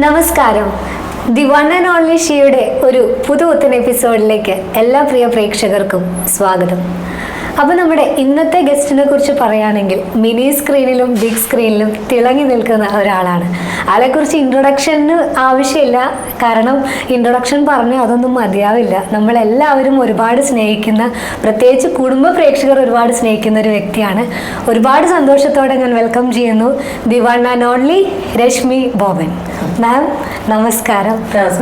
നമസ്കാരം. The one and only ഷീയുടെ ഒരു പുതുപുത്തൻ എപ്പിസോഡിലേക്ക് എല്ലാ പ്രിയ പ്രേക്ഷകർക്കും സ്വാഗതം. അപ്പോൾ നമ്മുടെ ഇന്നത്തെ ഗസ്റ്റിനെ കുറിച്ച് പറയുകയാണെങ്കിൽ മിനി സ്ക്രീനിലും ബിഗ് സ്ക്രീനിലും തിളങ്ങി നിൽക്കുന്ന ഒരാളാണ്. ആളെക്കുറിച്ച് ഇൻട്രൊഡക്ഷന് ആവശ്യമില്ല, കാരണം ഇൻട്രൊഡക്ഷൻ പറഞ്ഞാൽ അതൊന്നും മതിയാവില്ല. നമ്മളെല്ലാവരും ഒരുപാട് സ്നേഹിക്കുന്ന, പ്രത്യേകിച്ച് കുടുംബ പ്രേക്ഷകർ ഒരുപാട് സ്നേഹിക്കുന്ന ഒരു വ്യക്തിയാണ്. ഒരുപാട് സന്തോഷത്തോടെ ഞാൻ വെൽക്കം ചെയ്യുന്നു the one and only Rashmi Boban. Ma'am നമസ്കാരം,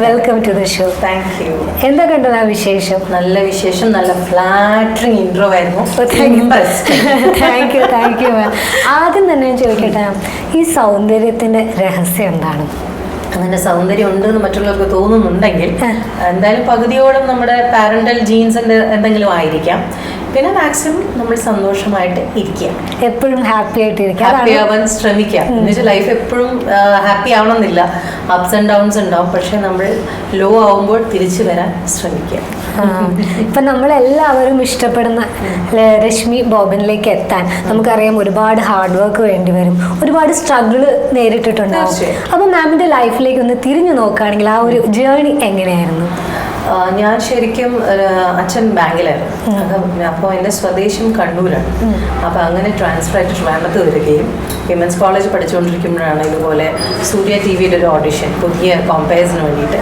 welcome to the show. Thank you. എന്തൊക്കെയുണ്ട് മാം വിശേഷം? നല്ല വിശേഷം, നല്ല ഫ്ലാറ്ററിങ് ഇൻട്രോ ആയിരുന്നു. Thank you ma'am. ആദ്യം തന്നെ ഞാൻ ചോദിക്കട്ടെ, ഈ സൗന്ദര്യത്തിന്റെ രഹസ്യം എന്താണ്? അങ്ങനെ സൗന്ദര്യം ഉണ്ടെന്ന് മറ്റുള്ളവർക്ക് തോന്നുന്നുണ്ടെങ്കിൽ എന്തായാലും പകുതിയോളം നമ്മുടെ പാരന്റൽ ജീൻസിന്റെ എന്തെങ്കിലും ആയിരിക്കാം. പിന്നെ മാക്സിമം നമ്മൾ സന്തോഷമായിട്ട് ഇരിക്കുക, എപ്പോഴും ഹാപ്പി ആയിട്ടിരിക്കുക, ഹാപ്പി ആവാൻ ശ്രമിക്കുക. എന്നുവെച്ചാൽ ലൈഫ് എപ്പോഴും ഹാപ്പി ആവണമെന്നില്ല, അപ്സ് ആൻഡ് ഡൗൺസ് ഉണ്ടാവും. പക്ഷെ നമ്മൾ ലോ ആവുമ്പോൾ തിരിച്ചു വരാൻ ശ്രമിക്കുക. ഇപ്പൊ നമ്മളെല്ലാവരും ഇഷ്ടപ്പെടുന്ന രശ്മി ബോബനിലേക്ക് എത്താൻ നമുക്കറിയാം ഒരുപാട് ഹാർഡ് വർക്ക് വേണ്ടി വരും, ഒരുപാട് സ്ട്രഗിൾ നേരിട്ടിട്ടുണ്ടാവും. അപ്പൊ മാമിന്റെ ലൈഫിലേക്ക് ഒന്ന് തിരിഞ്ഞു നോക്കുകയാണെങ്കിൽ ആ ഒരു ജേർണി എങ്ങനെയായിരുന്നു? ഞാൻ ശരിക്കും അച്ഛൻ ബാങ്കിലായിരുന്നു. അപ്പോൾ എൻ്റെ സ്വദേശം കണ്ണൂരാണ്. അപ്പോൾ അങ്ങനെ ട്രാൻസ്ഫർ ആയിട്ട് ട്രിവാൻഡ്രത്ത് വരികയും വിമൻസ് കോളേജ് പഠിച്ചുകൊണ്ടിരിക്കുമ്പോഴാണ് ഇതുപോലെ സൂര്യ ടി വിയുടെ ഒരു ഓഡിഷൻ, പുതിയ കോമ്പയർസിന് വേണ്ടിയിട്ട്.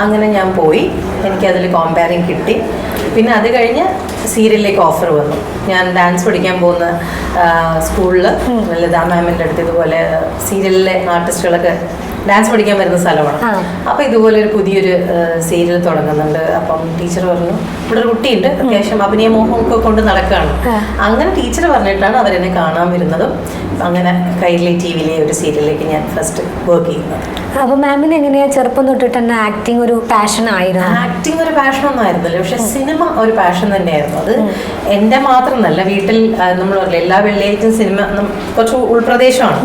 അങ്ങനെ ഞാൻ പോയി, എനിക്കതിൽ കോമ്പയറിങ് കിട്ടി. പിന്നെ അത് കഴിഞ്ഞ് സീരിയലിലേക്ക് ഓഫർ വന്നു. ഞാൻ ഡാൻസ് പഠിക്കാൻ പോകുന്ന സ്കൂളിൽ ലതാ മാമിൻ്റെ അടുത്ത് ഇതുപോലെ സീരിയലിലെ ആർട്ടിസ്റ്റുകളൊക്കെ ഡാൻസ് പഠിക്കാൻ വരുന്ന സ്ഥലമാണ്. അപ്പോൾ ഇതുപോലെ ഒരു പുതിയൊരു സീരിയൽ തുടങ്ങുന്നുണ്ട്. അപ്പം ടീച്ചർ പറഞ്ഞു, ഇവിടെ ഒരു കുട്ടിയുണ്ട്, അത്യാവശ്യം അഭിനയ മോഹമൊക്കെ കൊണ്ട് നടക്കുകയാണ്. അങ്ങനെ ടീച്ചർ പറഞ്ഞിട്ടാണ് അവരെന്നെ കാണാൻ വരുന്നതും അങ്ങനെ കൈരളി ടി വിയിലെ ഒരു സീരിയലിലേക്ക് ഞാൻ ഫസ്റ്റ് വർക്ക് ചെയ്യുന്നത്. അപ്പോൾ മാമിന് എങ്ങനെയാ ചെറുപ്പം തൊട്ടിട്ട് തന്നെ ആക്ടിങ് ഒരു പാഷൻ ആയിരുന്നു? ആക്ടിങ് ഒരു പാഷൻ ഒന്നും ആയിരുന്നില്ല, പക്ഷെ സിനിമ ഒരു പാഷൻ തന്നെയായിരുന്നു. അത് എൻ്റെ മാത്രമല്ല, വീട്ടിൽ നമ്മൾ പറയില്ല എല്ലാ വെള്ളിയാഴ്ചയും സിനിമ, കുറച്ച് ഉൾപ്രദേശമാണ്.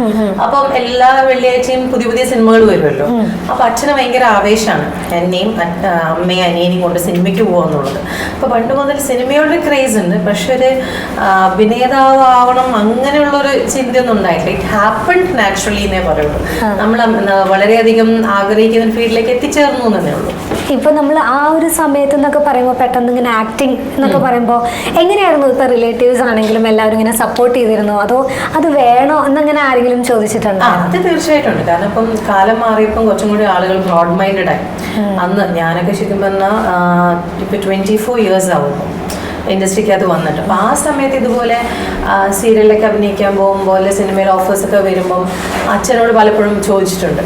അപ്പം എല്ലാ വെള്ളിയാഴ്ചയും പുതിയ പുതിയ സിനിമകൾ വരുമല്ലോ. അപ്പൊ അച്ഛന് ഭയങ്കര ആവേശമാണ് എന്നെയും അമ്മയും അനിയനെയും കൊണ്ട് സിനിമയ്ക്ക് പോകുന്നുള്ളത്. അപ്പൊ പണ്ട് മുതൽ സിനിമയോട് ക്രേസ് ഉണ്ട്, പക്ഷെ ഒരു അഭിനേതാവ് ആവണം അങ്ങനെയുള്ളൊരു ചിന്തയൊന്നും ഉണ്ടായിട്ടില്ല. ഇറ്റ് ഹാപ്പൻഡ് നാച്ചുറലി എന്നേ പറയുള്ളൂ. നമ്മൾ വളരെയധികം ആഗ്രഹിക്കുന്ന ഫീൽഡിലേക്ക് എത്തിച്ചേർന്നു എന്നേ ഉള്ളൂ. ഇപ്പൊ നമ്മൾ ആ ഒരു സമയത്ത് എന്നൊക്കെ പറയുമ്പോൾ പെട്ടെന്ന് ഇങ്ങനെ ആക്ടിങ് എന്നൊക്കെ പറയുമ്പോൾ എങ്ങനെയായിരുന്നു? ഇപ്പൊ റിലേറ്റീവ്സ് ആണെങ്കിലും എല്ലാവരും ഇങ്ങനെ സപ്പോർട്ട് ചെയ്തിരുന്നോ, അതോ അത് വേണോ എന്നങ്ങനെ ആരെങ്കിലും ചോദിച്ചിട്ടുണ്ടോ? അത് തീർച്ചയായിട്ടും ഉണ്ട്. കാരണം ഇപ്പം കാലം മാറിയപ്പം കുറച്ചും കൂടി ആളുകൾ ബ്രോഡ് മൈൻഡഡ് ആയി. അന്ന് ഞാനൊക്കെ ശരിക്കും പറഞ്ഞാൽ ഇപ്പൊ 24 years ആവുന്നു ഇൻഡസ്ട്രിക്കകത്ത് വന്നിട്ട്. അപ്പോൾ ആ സമയത്ത് ഇതുപോലെ സീരിയലിലൊക്കെ അഭിനയിക്കാൻ പോകുമ്പോൾ സിനിമയിൽ ഓഫേഴ്സൊക്കെ വരുമ്പം അച്ഛനോട് പലപ്പോഴും ചോദിച്ചിട്ടുണ്ട്,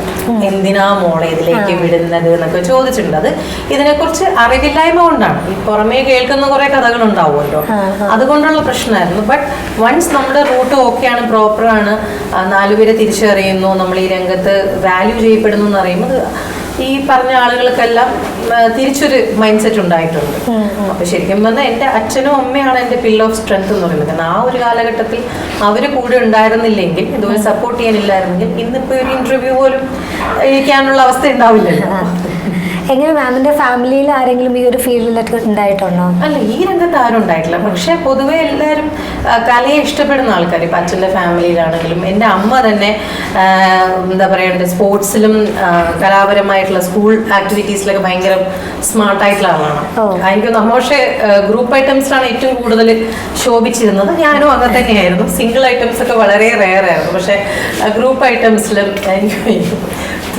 എന്തിനാ മോളെ ഇതിലേക്ക് വിടുന്നത് എന്നൊക്കെ ചോദിച്ചിട്ടുണ്ട്. അത് ഇതിനെക്കുറിച്ച് അറിവില്ലായ്മ കൊണ്ടാണ്. ഈ പുറമേ കേൾക്കുന്ന കുറേ കഥകളുണ്ടാവുമല്ലോ, അതുകൊണ്ടുള്ള പ്രശ്നമായിരുന്നു. ബട്ട് വൺസ് നമ്മുടെ റൂട്ട് ഓക്കെയാണ്, പ്രോപ്പറാണ്, 4 പേരെ തിരിച്ചറിയുന്നു, നമ്മൾ ഈ രംഗത്ത് വാല്യൂ ചെയ്യപ്പെടുന്നു എന്ന് അറിയുമ്പോൾ ഈ പറഞ്ഞ ആളുകൾക്കെല്ലാം തിരിച്ചൊരു മൈൻഡ് സെറ്റ് ഉണ്ടായിട്ടുണ്ട്. അപ്പൊ ശരിക്കും പറഞ്ഞാൽ എൻ്റെ അച്ഛനും അമ്മയാണ് എൻ്റെ പിൽ ഓഫ് സ്ട്രെങ്ത് എന്ന് പറയുന്നത്. കാരണം ആ ഒരു കാലഘട്ടത്തിൽ അവർ കൂടെ ഉണ്ടായിരുന്നില്ലെങ്കിൽ, ഇതുപോലെ സപ്പോർട്ട് ചെയ്യാനില്ലായിരുന്നെങ്കിൽ ഇന്നിപ്പോ ഒരു ഇന്റർവ്യൂ പോലും ഇരിക്കാനുള്ള അവസ്ഥ ഉണ്ടാവില്ലല്ലോ. എങ്ങനെ മാമിന്റെ ഫാമിലിയിൽ ആരെങ്കിലും ഈ ഒരു ഫീൽഡിലൊക്കെ ഉണ്ടായിട്ടുണ്ടോ? അല്ല, ഈ രംഗത്ത് ആരും ഉണ്ടായിട്ടില്ല. പക്ഷെ പൊതുവെ എല്ലാവരും കലയെ ഇഷ്ടപ്പെടുന്ന ആൾക്കാർ. ഇപ്പം അച്ഛൻ്റെ ഫാമിലിയിലാണെങ്കിലും എൻ്റെ അമ്മ തന്നെ എന്താ പറയുക, സ്പോർട്സിലും കലാപരമായിട്ടുള്ള സ്കൂൾ ആക്ടിവിറ്റീസിലൊക്കെ ഭയങ്കര സ്മാർട്ടായിട്ടുള്ള ആളാണ്. എനിക്ക് പക്ഷേ ഗ്രൂപ്പ് ഐറ്റംസിലാണ് ഏറ്റവും കൂടുതൽ ശോഭിച്ചിരുന്നത്. ഞാനും അങ്ങനെ തന്നെയായിരുന്നു. സിംഗിൾ ഐറ്റംസ് ഒക്കെ വളരെ റെയർ ആയിരുന്നു. പക്ഷെ ഗ്രൂപ്പ് ഐറ്റംസിലും എനിക്ക്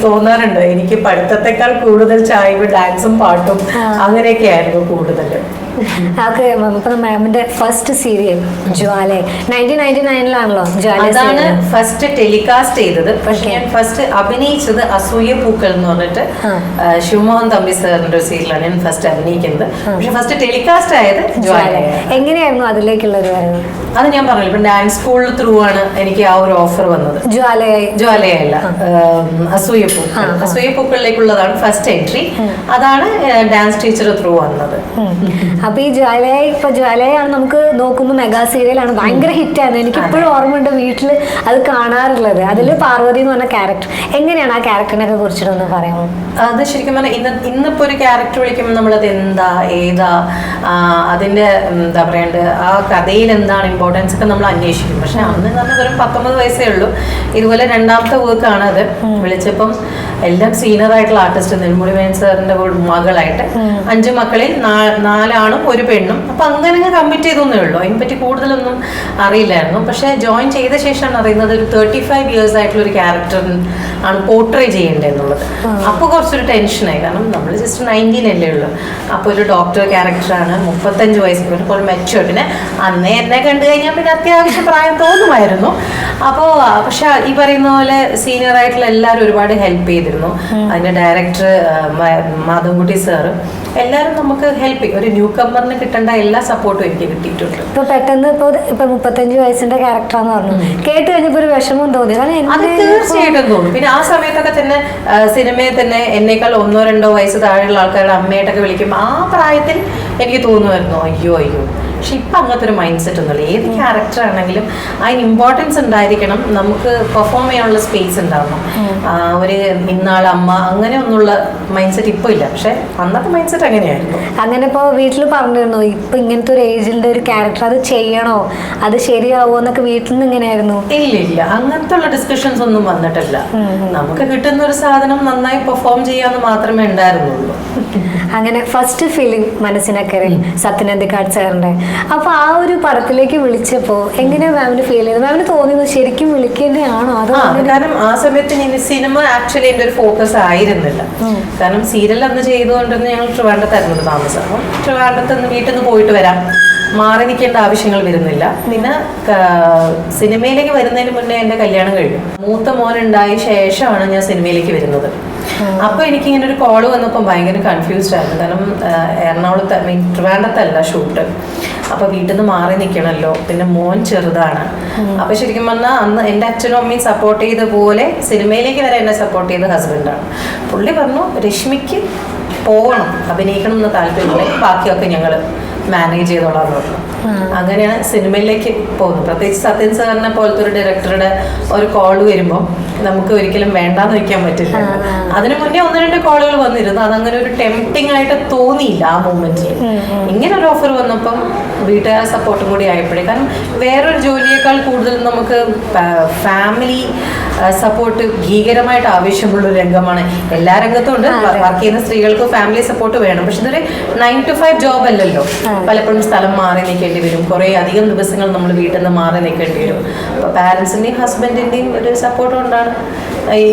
തോന്നാറുണ്ട്, എനിക്ക് പഠിത്തത്തെക്കാൾ കൂടുതൽ ചായവ് ഡാൻസും പാട്ടും അങ്ങനെയൊക്കെ ആയിരുന്നു കൂടുതൽ. മാമിന്റെ ഫസ്റ്റ് സീരിയൽ ജ്വാല 1999 ജ്വാല. അതാണ് ഫസ്റ്റ് ടെലികാസ്റ്റ് ചെയ്തത്. പക്ഷെ ഞാൻ ഫസ്റ്റ് അഭിനയിച്ചത് അസൂയ പൂക്കൾ എന്ന് പറഞ്ഞിട്ട് ശിവമോഹൻ തമ്പി സാറിന്റെ ഒരു സീരിയലാണ് ഞാൻ ഫസ്റ്റ് അഭിനയിക്കുന്നത്. പക്ഷെ ഫസ്റ്റ് ടെലികാസ്റ്റ് ആയത് ജ്വാല. എങ്ങനെയായിരുന്നു അതിലേക്കുള്ള ഒരു വരവ്? അത് ഞാൻ പറഞ്ഞില്ല, ഇപ്പൊ ഡാൻസ് സ്കൂളിൽ ത്രൂ ആണ് എനിക്ക് ആ ഒരു ഓഫർ വന്നത്. ജ്വാലയല്ല, അസൂയ പൂക്കൾ. അസൂയ പൂക്കളിലേക്കുള്ളതാണ് ഫസ്റ്റ് എൻട്രി. അതാണ് ഡാൻസ് ടീച്ചർ ത്രൂ വന്നത്. അപ്പൊ ഈ ജ്വാലയാണ് നമുക്ക് നോക്കുമ്പോൾ മെഗാ സീരിയലാണ്, ഭയങ്കര ഹിറ്റാണ്. എനിക്ക് ഇപ്പോഴും ഓർമ്മയുണ്ട് വീട്ടിൽ അത് കാണാറുള്ളത്. അതിൽ പാർവതി എന്ന് പറഞ്ഞ ക്യാരക്ടർ, എങ്ങനെയാണ് ആ ക്യാരക്ടറിനെ കുറിച്ചിട്ടൊന്ന് പറയാമോ? അത് ശരിക്കും പറഞ്ഞാൽ ഇന്നിപ്പോ ഒരു ക്യാരക്ടർ വിളിക്കുമ്പോൾ നമ്മളത് എന്താ ഏതാ അതിന്റെ എന്താ പറയണ്ടത്, ആ കഥയിൽ എന്താണ് ഇമ്പോർട്ടൻസ് ഒക്കെ നമ്മൾ അന്വേഷിക്കും. പക്ഷെ അന്ന് നമ്മൾ വെറും 19 വയസ്സേ ഉള്ളൂ. ഇതുപോലെ രണ്ടാമത്തെ വർക്കാണ് അത്. വിളിച്ചപ്പം എല്ലാം സീനിയർ ആയിട്ടുള്ള ആർട്ടിസ്റ്റ് നെൽമുടി വേണൻ സാറിന്റെ മകളായിട്ട് 5 മക്കളിൽ 4 ആണും 1 പെണ്ണും. അപ്പൊ അങ്ങനെ കമ്മിറ്റ് ചെയ്തൊന്നേ ഉള്ളൂ. അതിനെപ്പറ്റി കൂടുതലൊന്നും അറിയില്ലായിരുന്നു. പക്ഷെ ജോയിൻ ചെയ്ത ശേഷമാണ് അറിയുന്നത് ഒരു 35 ഇയേഴ്സ് ആയിട്ടുള്ള ഒരു ക്യാരക്ടർ ആണ് പോർട്രേ ചെയ്യേണ്ടതെന്നുള്ളത്. അപ്പൊ കുറച്ചൊരു ടെൻഷനായി, കാരണം നമ്മൾ ജസ്റ്റ് 19 അല്ലേ ഉള്ളൂ. അപ്പൊ ഒരു ഡോക്ടർ ക്യാരക്ടറാണ്, 35 വയസ്സിൽ ഒരു മെച്ചുവേർഡിനെ. അന്നേ എന്നെ കണ്ടു കഴിഞ്ഞാൽ പിന്നെ അത്യാവശ്യം പ്രായം തോന്നുമായിരുന്നു. അപ്പോൾ പക്ഷെ ഈ പറയുന്ന പോലെ സീനിയർ ആയിട്ടുള്ള എല്ലാവരും ഒരുപാട് ഹെൽപ്പ് ചെയ്തിരുന്നു. അതിന്റെ ഡയറക്ടർ മാധവൻകുട്ടി സാറ് എല്ലാവരും നമുക്ക് ഹെൽപ്പ് ചെയ്യും. ഒരു ന്യൂ കമ്മറിന് കിട്ടേണ്ട എല്ലാ സപ്പോർട്ടും എനിക്ക് കിട്ടിയിട്ടുണ്ട്. ഇപ്പൊ പെട്ടെന്ന് ഇപ്പൊ 35 വയസ്സിന്റെ ക്യാരക്ടറാന്ന് പറഞ്ഞു കേട്ട് കഴിഞ്ഞപ്പോ ഒരു വിഷമം തോന്നി? അത് തീർച്ചയായിട്ടും തോന്നും. പിന്നെ ആ സമയത്തൊക്കെ തന്നെ സിനിമയിൽ തന്നെ എന്നേക്കാൾ 1-2 വയസ്സ് താഴെയുള്ള ആൾക്കാരുടെ അമ്മയായിട്ടൊക്കെ വിളിക്കും. ആ പ്രായത്തിൽ എനിക്ക് തോന്നുമായിരുന്നു അയ്യോ. പക്ഷെ ഇപ്പം അങ്ങനത്തെ ഒരു മൈൻഡ് സെറ്റ് ഒന്നുമില്ല. ഏത് ക്യാരക്ടർ ആണെങ്കിലും അതിന് ഇമ്പോർട്ടൻസ് ഉണ്ടായിരിക്കണം, നമുക്ക് പെർഫോം ചെയ്യാനുള്ള സ്പേസ് ഉണ്ടാവണം. ഒരു ഇന്നാൾ അമ്മ അങ്ങനെ ഒന്നുള്ള മൈൻഡ് സെറ്റ് ഇപ്പോൾ ഇല്ല. പക്ഷെ അന്നത്തെ മൈൻഡ് സെറ്റ് അങ്ങനെയായിരുന്നു. അങ്ങനെ ഇപ്പോൾ വീട്ടിൽ പറഞ്ഞിരുന്നു ഇപ്പൊ ഇങ്ങനത്തെ ഒരു ഏജിന്റെ ഒരു ക്യാരക്ടർ അത് ചെയ്യണോ, അത് ശരിയാവോ എന്നൊക്കെ വീട്ടിൽ നിന്ന് എങ്ങനെയായിരുന്നു? ഇല്ല, അങ്ങനത്തെ ഉള്ള ഡിസ്കഷൻസ് ഒന്നും വന്നിട്ടില്ല. നമുക്ക് കിട്ടുന്ന ഒരു സാധനം നന്നായി പെർഫോം ചെയ്യാന്ന് മാത്രമേ ഉണ്ടായിരുന്നുള്ളൂ. അങ്ങനെ ഫസ്റ്റ് ഫിലിം മനസ്സിനക്കരെ സത്യനന്ദിക്കാട് സാറിന്റെ. അപ്പൊ ആ ഒരു പടത്തിലേക്ക് വിളിച്ചപ്പോ എങ്ങനെയാ മാമിന് ഫീൽ ചെയ്തത്? മാമിന് തോന്നിയത് ശരിക്കും വിളിക്കേണ്ടതാണോ? അതോ കാരണം ആ സമയത്ത് സിനിമ ആക്ച്വലി എന്റെ ഒരു ഫോക്കസ് ആയിരുന്നില്ല. കാരണം സീരിയൽ അന്ന് ചെയ്തുകൊണ്ടിരുന്ന ഞങ്ങൾ ട്രിവാൻഡ്രത്തായിരുന്നു താമസം. അപ്പം ട്രിവാൻഡ്രത്ത് നിന്ന് വീട്ടിൽ നിന്ന് പോയിട്ട് വരാം, മാറി നിൽക്കേണ്ട ആവശ്യങ്ങൾ വരുന്നില്ല. പിന്നെ സിനിമയിലേക്ക് വരുന്നതിന് മുന്നേ എന്റെ കല്യാണം കഴിഞ്ഞു. മൂത്ത മോനുണ്ടായ ശേഷമാണ് ഞാൻ സിനിമയിലേക്ക് വരുന്നത്. അപ്പൊ എനിക്ക് ഇങ്ങനെ ഒരു കോള് വന്നപ്പോൾ ഭയങ്കര കൺഫ്യൂസ്ഡ് ആയിരുന്നു. കാരണം എറണാകുളത്ത് ട്രിവാൻഡ്രത്തല്ല ഷൂട്ട്. അപ്പൊ വീട്ടിൽ നിന്ന് മാറി നിൽക്കണമല്ലോ, പിന്നെ മോൻ ചെറുതാണ്. അപ്പൊ ശരിക്കും പറഞ്ഞാൽ അന്ന് എൻ്റെ അച്ഛനും അമ്മയും സപ്പോർട്ട് ചെയ്ത പോലെ സിനിമയിലേക്ക് വരെ എന്നെ സപ്പോർട്ട് ചെയ്ത ഹസ്ബൻഡാണ്. പുള്ളി പറഞ്ഞു രശ്മിക്ക് പോകണം, അഭിനയിക്കണം എന്ന് താല്പര്യമില്ല, ബാക്കിയൊക്കെ ഞങ്ങൾ മാനേജ് ചെയ്തോളാന്ന് പറഞ്ഞു. അങ്ങനെയാണ് സിനിമയിലേക്ക് പോകുന്നത്. പ്രത്യേകിച്ച് സത്യൻ സാറിനെ പോലത്തെ ഒരു ഡയറക്ടറുടെ ഒരു കോൾ വരുമ്പോൾ നമുക്ക് ഒരിക്കലും വേണ്ടാന്ന് വെക്കാൻ പറ്റില്ല. അതിനു മുന്നേ 1-2 കോളുകൾ വന്നിരുന്നു. അതങ്ങനെ ഒരു ടെംപ്റ്റിംഗ് ആയിട്ട് തോന്നിയില്ല ആ മൂമെന്റിൽ. ഇങ്ങനെ ഒരു ഓഫർ വന്നപ്പം വീട്ടുകാരുടെ സപ്പോർട്ടും കൂടി ആയപ്പോഴേ, കാരണം വേറൊരു ജോലിയേക്കാൾ കൂടുതൽ നമുക്ക് ഫാമിലി സപ്പോർട്ട് ഭീകരമായിട്ട് ആവശ്യമുള്ള ഒരു രംഗമാണ്. എല്ലാ രംഗത്തും ഉണ്ട്. വർക്ക് ചെയ്യുന്ന സ്ത്രീകൾക്ക് ഫാമിലി സപ്പോർട്ട് വേണം. പക്ഷെ ഇതൊരു 9 to 5 ജോബ് അല്ലല്ലോ. പലപ്പോഴും സ്ഥലം മാറി നിൽക്കേണ്ടി വരും, കുറേ അധികം ദിവസങ്ങൾ നമ്മൾ വീട്ടിൽ നിന്ന് മാറി നിൽക്കേണ്ടി വരും. അപ്പോൾ പാരൻസിൻ്റെയും ഹസ്ബൻഡിൻ്റെയും ഒരു സപ്പോർട്ട് കൊണ്ടാണ്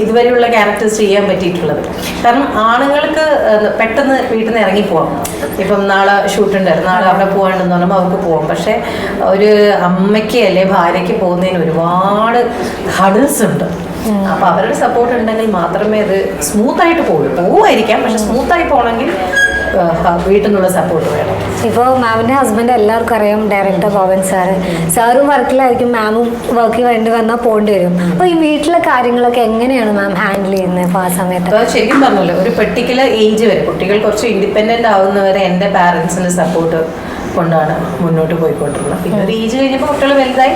ഇതുവരെയുള്ള ക്യാരക്ടേഴ്സ് ചെയ്യാൻ പറ്റിയിട്ടുള്ളത്. കാരണം ആണുങ്ങൾക്ക് പെട്ടെന്ന് വീട്ടിൽ നിന്ന് ഇറങ്ങിപ്പോവാം. ഇപ്പം നാളെ ഷൂട്ട് ഉണ്ടായിരുന്നു, നാളെ അവിടെ പോകാണ്ടെന്ന് പറയുമ്പോൾ അവർക്ക് പോവാം. പക്ഷെ ഒരു അമ്മയ്ക്ക് അല്ലെ ഭാര്യയ്ക്ക് പോകുന്നതിന് ഒരുപാട് ഹഡിൽസ് ഉണ്ട്. അപ്പൊ അവരുടെ സപ്പോർട്ട് ഉണ്ടെങ്കിൽ മാത്രമേ അത് സ്മൂത്തായിട്ട് പോവുമായിരിക്കാം. പക്ഷെ സ്മൂത്തായി പോകണമെങ്കിൽ വീട്ടിൽ നിന്നുള്ള സപ്പോർട്ട് വേണം. ഇപ്പോൾ മാമിൻ്റെ ഹസ്ബൻഡ് എല്ലാവർക്കും അറിയാം, ഡയറക്ടർ പവൻ സാറും വർക്കിലായിരിക്കും, മാമും വർക്ക് വേണ്ടി വന്നാൽ പോകേണ്ടി വരും. അപ്പോൾ ഈ വീട്ടിലെ കാര്യങ്ങളൊക്കെ എങ്ങനെയാണ് മാം ഹാൻഡിൽ ചെയ്യുന്നത്? അപ്പോൾ ആ സമയത്ത് ശരിക്കും പറഞ്ഞല്ലോ ഒരു പെർട്ടിക്കുലർ ഏജ് വരെ കുട്ടികൾ കുറച്ച് ഇൻഡിപെൻഡന്റ് ആവുന്നവരെ എൻ്റെ പാരൻസിന്റെ സപ്പോർട്ട് കൊണ്ടാണ് മുന്നോട്ട് പോയിക്കൊണ്ടിരുന്നത്. പിന്നെ ഒരു ഏജ് കഴിഞ്ഞപ്പോൾ കുട്ടികൾ വലുതായി,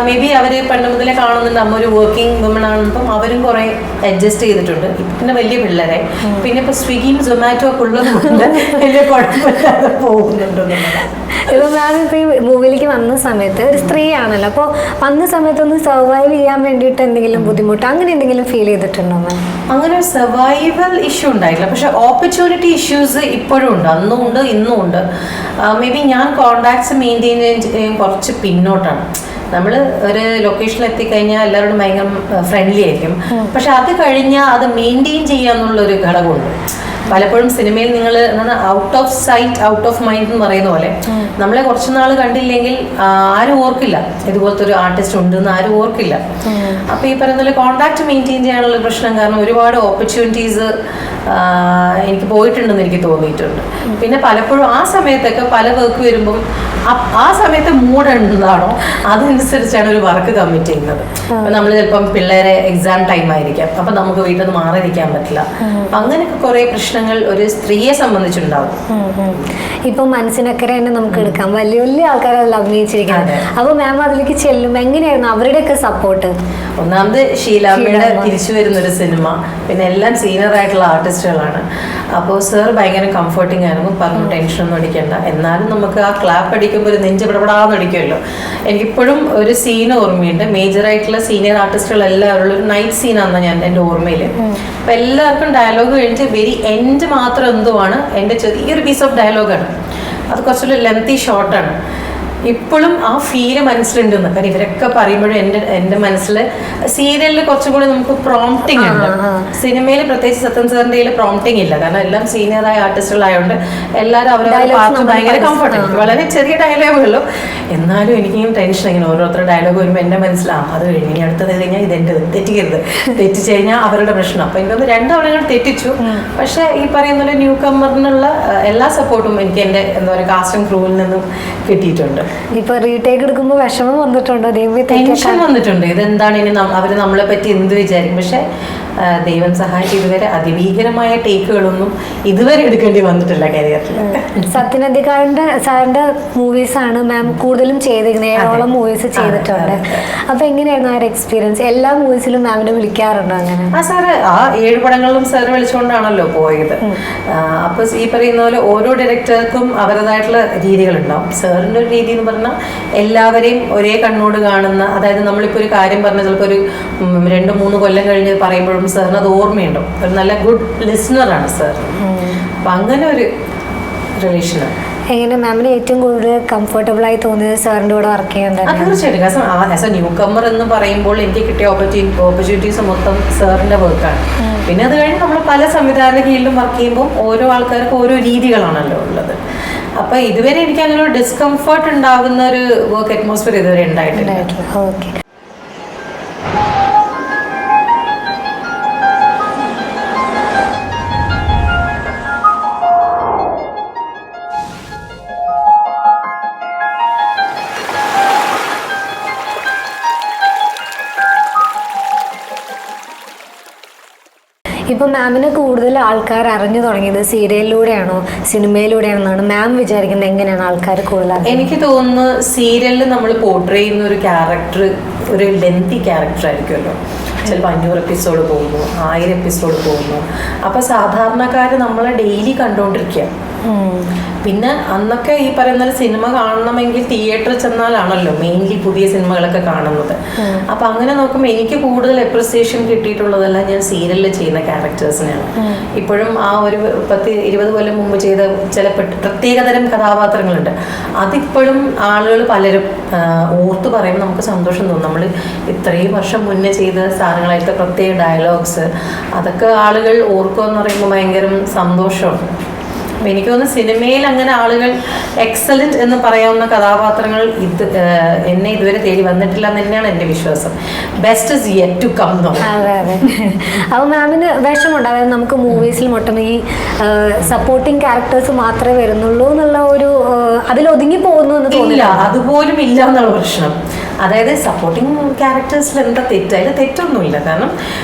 മേ ബി അവർ പണ്ട് മുതലേ കാണുന്നുണ്ട് അമ്മ ഒരു വർക്കിംഗ് വുമൺ ആണെന്നപ്പം അവരും കുറെ അഡ്ജസ്റ്റ് ചെയ്തിട്ടുണ്ട്. പിന്നെ വലിയ പിള്ളേരെ പിന്നെ ഇപ്പൊ സ്വിഗ്ഗിയും സൊമാറ്റോ ഒക്കെ ഉള്ളത് കൊണ്ട് വലിയ കുഴപ്പമില്ലാതെ പോകുന്നുണ്ട്. ഇപ്പൊ മാം ഇപ്പൊ ഈ മൂവിയിലേക്ക് വന്ന സമയത്ത് ഒരു സ്ത്രീയാണല്ലോ, അപ്പോൾ വന്ന സമയത്തൊന്ന് സർവൈവ് ചെയ്യാൻ വേണ്ടിയിട്ട് എന്തെങ്കിലും ബുദ്ധിമുട്ട് അങ്ങനെ എന്തെങ്കിലും ഫീൽ ചെയ്തിട്ടുണ്ടോ മാം? അങ്ങനെ ഒരു സർവൈവൽ ഇഷ്യൂ ഉണ്ടായില്ല. പക്ഷെ ഓപ്പർച്യൂണിറ്റി ഇഷ്യൂസ് ഇപ്പോഴും ഉണ്ട്, അന്നും ഉണ്ട് ഇന്നും ഉണ്ട്. മേ ബി ഞാൻ കോണ്ടാക്ട്സ് മെയിൻറ്റെയിൻ ചെയ്യാൻ കുറച്ച് പിന്നോട്ടാണ്. നമ്മൾ ഒരു ലൊക്കേഷനിൽ എത്തിക്കഴിഞ്ഞാൽ എല്ലാവരോടും ഭയങ്കര ഫ്രണ്ട്ലി ആയിരിക്കും. പക്ഷെ അത് കഴിഞ്ഞാൽ അത് മെയിൻറ്റെയിൻ ചെയ്യാന്നുള്ളൊരു ഘടകമുണ്ട്. പലപ്പോഴും സിനിമയിൽ നിങ്ങൾ out of site out of mind എന്ന് പറയുന്ന പോലെ നമ്മളെ കുറച്ച് നാൾ കണ്ടില്ലെങ്കിൽ ആരും ഓർക്കില്ല ഇതുപോലത്തെ ഒരു ആർട്ടിസ്റ്റ് ഉണ്ടെന്ന് ആരും ഓർക്കില്ല. അപ്പൊ ഈ പറയുന്ന പോലെ കോണ്ടാക്ട് മെയിൻറ്റെയിൻ ചെയ്യാനുള്ള പ്രശ്നം കാരണം ഒരുപാട് ഓപ്പർച്യൂണിറ്റീസ് എനിക്ക് പോയിട്ടുണ്ടെന്ന് എനിക്ക് തോന്നിയിട്ടുണ്ട്. പിന്നെ പലപ്പോഴും ആ സമയത്തൊക്കെ പല വർക്ക് വരുമ്പം ആ സമയത്ത് മൂഡ് എന്താണോ അതനുസരിച്ചാണ് ഒരു വർക്ക് കമ്മിറ്റ് ചെയ്യുന്നത്. നമ്മൾ ചിലപ്പം പിള്ളേരെ എക്സാം ടൈം ആയിരിക്കാം, അപ്പൊ നമുക്ക് വീട്ടിൽ നിന്ന് മാറി നിൽക്കാൻ പറ്റില്ല. അങ്ങനെയൊക്കെ കുറെ പ്രശ്നം പ്രശ്നങ്ങൾ ഒരു സ്ത്രീയെ സംബന്ധിച്ചുണ്ടാവും. ഇപ്പൊ മനസ്സിനക്കരെ തന്നെ നമുക്ക് എടുക്കാം, വലിയ വലിയ ആൾക്കാരല്ല അഭിനയിച്ചിരിക്കുന്നത്. അപ്പൊ മാം അതിലേക്ക് ചെല്ലും, എങ്ങനെയായിരുന്നു അവരുടെയൊക്കെ സപ്പോർട്ട്? ഒന്നാമത് ഷീലാമ്മയുടെ തിരിച്ചു വരുന്നൊരു സിനിമ, പിന്നെ എല്ലാം സീനിയർ ആയിട്ടുള്ള ആർട്ടിസ്റ്റുകളാണ്. അപ്പോൾ സർ ഭയങ്കര കംഫർട്ടിങ് ആയിരുന്നു, പറഞ്ഞു ടെൻഷനൊന്നും അടിക്കണ്ട. എന്നാലും നമുക്ക് ആ ക്ലാപ്പ് അടിക്കുമ്പോൾ ഒരു നെഞ്ച് പിടപെടാന്ന് അടിക്കുമല്ലോ. എനിക്കിപ്പോഴും ഒരു സീൻ ഓർമ്മയുണ്ട്, മേജറായിട്ടുള്ള സീനിയർ ആർട്ടിസ്റ്റുകളെല്ലാവരും ഒരു നൈറ്റ് സീനാണെന്ന് ഞാൻ എൻ്റെ ഓർമ്മയിൽ. അപ്പം എല്ലാവർക്കും ഡയലോഗ് കഴിഞ്ഞിട്ട് വെരി എൻഡ് മാത്രം എന്തുവാണ് എൻ്റെ ചെറിയൊരു പീസ് ഓഫ് ഡയലോഗാണ്, അത് കുറച്ചൊരു ലെങ്തി ഷോർട്ടാണ്. ഇപ്പോഴും ആ ഫീല് മനസ്സിലുണ്ടെന്ന്. കാരണം ഇവരൊക്കെ പറയുമ്പോഴും എൻ്റെ മനസ്സിൽ സീരിയലിൽ കുറച്ചും കൂടി നമുക്ക് പ്രോംപ്റ്റിംഗ് ഉണ്ട്. സിനിമയിൽ പ്രത്യേകിച്ച് സത്യൻ സാറിൻ്റെ പ്രോംപ്റ്റിംഗ് ഇല്ല, കാരണം എല്ലാം സീനിയറായ ആർട്ടിസ്റ്റുകളായതുകൊണ്ട് എല്ലാവരും അവരവരുടെ പാർട്ട് ഭയങ്കര കംഫർട്ടബിൾ, വളരെ ചെറിയ ഡയലോഗുള്ളൂ. എന്നാലും എനിക്കിങ്ങനെ ടെൻഷൻ, ഇങ്ങനെ ഓരോരുത്തരുടെ ഡയലോഗ് വരുമ്പോൾ എൻ്റെ മനസ്സിലാവും അത് കഴിഞ്ഞ് ഇനി അടുത്തത് കഴിഞ്ഞാൽ ഇതെൻ്റെ തെറ്റിക്കരുത്, തെറ്റിച്ച് കഴിഞ്ഞാൽ അവരുടെ പ്രശ്നം. അപ്പം എനിക്കൊന്ന് 2 തവണ തെറ്റിച്ചു. പക്ഷേ ഈ പറയുന്ന പോലെ ന്യൂ കമ്മറിനുള്ള എല്ലാ സപ്പോർട്ടും എനിക്ക് എൻ്റെ എന്താ പറയുക കാസ്റ്റിംഗ് ക്രൂവിൽ നിന്നും കിട്ടിയിട്ടുണ്ട്. ഇപ്പൊ റീടേക്ക് എടുക്കുമ്പോൾ വിഷമം വന്നിട്ടുണ്ടോ? ടെൻഷൻ വന്നിട്ടുണ്ട്, ഇതെന്താണ് ഇനി അവര് നമ്മളെ പറ്റി എന്ത് വിചാരിക്കും. പക്ഷെ ദൈവം സഹായിച്ച് ഇതുവരെ അതിഭീകരമായ ടേക്കുകളൊന്നും ഇതുവരെ എടുക്കേണ്ടി വന്നിട്ടില്ല കരിയറിൽ. സത്യനന്ദിക്കാരന്റെ സാറിന്റെ മൂവീസ് ആണ് മാം കൂടുതലും ചെയ്തിരിക്കുന്നത്, 7ഓളം മൂവീസ് ചെയ്തിട്ടുണ്ട്. അപ്പൊ എങ്ങനെയായിരുന്നു ആ ഒരു എക്സ്പീരിയൻസ്? എല്ലാ മൂവീസിലും മാമിനെ വിളിക്കാറുണ്ടോ അങ്ങനെ? ആ സാറ് ആ 7 പടങ്ങളിലും സാറ് വിളിച്ചുകൊണ്ടാണല്ലോ പോയത്. അപ്പൊ ഈ പറയുന്ന പോലെ ഓരോ ഡയറക്ടർക്കും അവരുടേതായിട്ടുള്ള രീതികളുണ്ടാവും. സാറിന്റെ ഒരു രീതി എന്ന് പറഞ്ഞാൽ എല്ലാവരെയും ഒരേ കണ്ണോട് കാണുന്ന, അതായത് നമ്മളിപ്പോൾ ഒരു കാര്യം പറഞ്ഞാൽ ചിലപ്പോൾ ഒരു 2-3 കൊല്ലം കഴിഞ്ഞ് പറയുമ്പോഴും സാറിന് അത് ഓർമ്മയുണ്ടോ. ഒരു നല്ല ഗുഡ് ലിസണറാണ് സാർ. അപ്പം അങ്ങനെ ഒരു റിലേഷനാണ്. എങ്ങനെ മാമിന് ഏറ്റവും കൂടുതൽ കംഫർട്ടബിൾ ആയി തോന്നിയത് സാറിൻ്റെ കൂടെ വർക്ക് ചെയ്യാൻ? തീർച്ചയായിട്ടും. കാരണം ആസ് എ ന്യൂ കമ്മർ എന്ന് പറയുമ്പോൾ എനിക്ക് കിട്ടിയ ഓപ്പർച്യൂണിറ്റീസ് മൊത്തം സാറിൻ്റെ വർക്കാണ്. പിന്നെ അത് കഴിഞ്ഞ് നമ്മൾ പല സംവിധാന കീഴിലും വർക്ക് ചെയ്യുമ്പോൾ ഓരോ ആൾക്കാർക്ക് ഓരോ രീതികളാണല്ലോ ഉള്ളത്. അപ്പം ഇതുവരെ എനിക്ക് അങ്ങനെ ഒരു ഡിസ്കംഫർട്ട് ഉണ്ടാകുന്ന ഒരു വർക്ക് അറ്റ്മോസ്ഫിയർ ഇതുവരെ ഉണ്ടായിട്ടില്ല. ഓക്കെ. ഇപ്പൊ മാമിനെ കൂടുതൽ ആൾക്കാർ അറിഞ്ഞു തുടങ്ങിയത് സീരിയലിലൂടെയാണോ സിനിമയിലൂടെയാണെന്നാണ് മാം വിചാരിക്കുന്നത്? എങ്ങനെയാണ് ആൾക്കാർ കൂടുതൽ? എനിക്ക് തോന്നുന്നു സീരിയലിൽ നമ്മൾ പോർട്രേ ചെയ്യുന്ന ഒരു ക്യാരക്ടർ ഒരു ലെന്തി ക്യാരക്ടർ ആയിരിക്കുമല്ലോ. ചിലപ്പോൾ 500 എപ്പിസോഡ് പോകുന്നു, 1000 എപ്പിസോഡ് പോകുന്നു. അപ്പൊ സാധാരണക്കാർ നമ്മളെ ഡെയിലി കണ്ടുകൊണ്ടിരിക്കുക. പിന്നെ അന്നൊക്കെ ഈ പറയുന്ന സിനിമ കാണണമെങ്കിൽ തിയേറ്ററിൽ ചെന്നാലാണല്ലോ മെയിൻലി പുതിയ സിനിമകളൊക്കെ കാണുന്നത്. അപ്പൊ അങ്ങനെ നോക്കുമ്പോൾ എനിക്ക് കൂടുതൽ അപ്രിസിയേഷൻ കിട്ടിയിട്ടുള്ളതെല്ലാം ഞാൻ സീരിയലിൽ ചെയ്യുന്ന ക്യാരക്ടേഴ്സിനെയാണ്. ഇപ്പോഴും ആ ഒരു 10-20 കൊല്ലം മുമ്പ് ചെയ്ത ചില പ്രത്യേകതരം കഥാപാത്രങ്ങളുണ്ട്. അതിപ്പോഴും ആളുകൾ പലരും ഓർത്ത് പറയുമ്പോൾ നമുക്ക് സന്തോഷം തോന്നും. നമ്മൾ ഇത്രയും വർഷം മുന്നേ ചെയ്ത സാധനങ്ങളായിട്ട് പ്രത്യേക ഡയലോഗ്സ് അതൊക്കെ ആളുകൾ ഓർക്കുമെന്ന് പറയുമ്പോൾ ഭയങ്കര സന്തോഷമാണ്. അപ്പം എനിക്ക് തോന്നുന്നു സിനിമയിൽ അങ്ങനെ ആളുകൾ എക്സലന്റ് എന്ന് പറയാവുന്ന കഥാപാത്രങ്ങൾ എന്നെ ഇതുവരെ തേടി വന്നിട്ടില്ല എന്ന് തന്നെയാണ് എൻ്റെ വിശ്വാസം. Best is yet to come. അതെ അതെ. അപ്പോൾ മാമിന് വിഷമമുണ്ട്, അതായത് നമുക്ക് മൂവീസിൽ മൊത്തം ഈ സപ്പോർട്ടിങ് ക്യാരക്ടേഴ്സ് മാത്രമേ വരുന്നുള്ളൂ എന്നുള്ള ഒരു അതിൽ ഒതുങ്ങി പോകുന്നു എന്ന് തോന്നില്ല? അതുപോലും ഇല്ല എന്നുള്ള പ്രശ്നം. അതായത് സപ്പോർട്ടിങ് ക്യാരക്ടേഴ്സിൽ എന്താ തെറ്റ്? അതിൽ തെറ്റൊന്നുമില്ല. കാരണം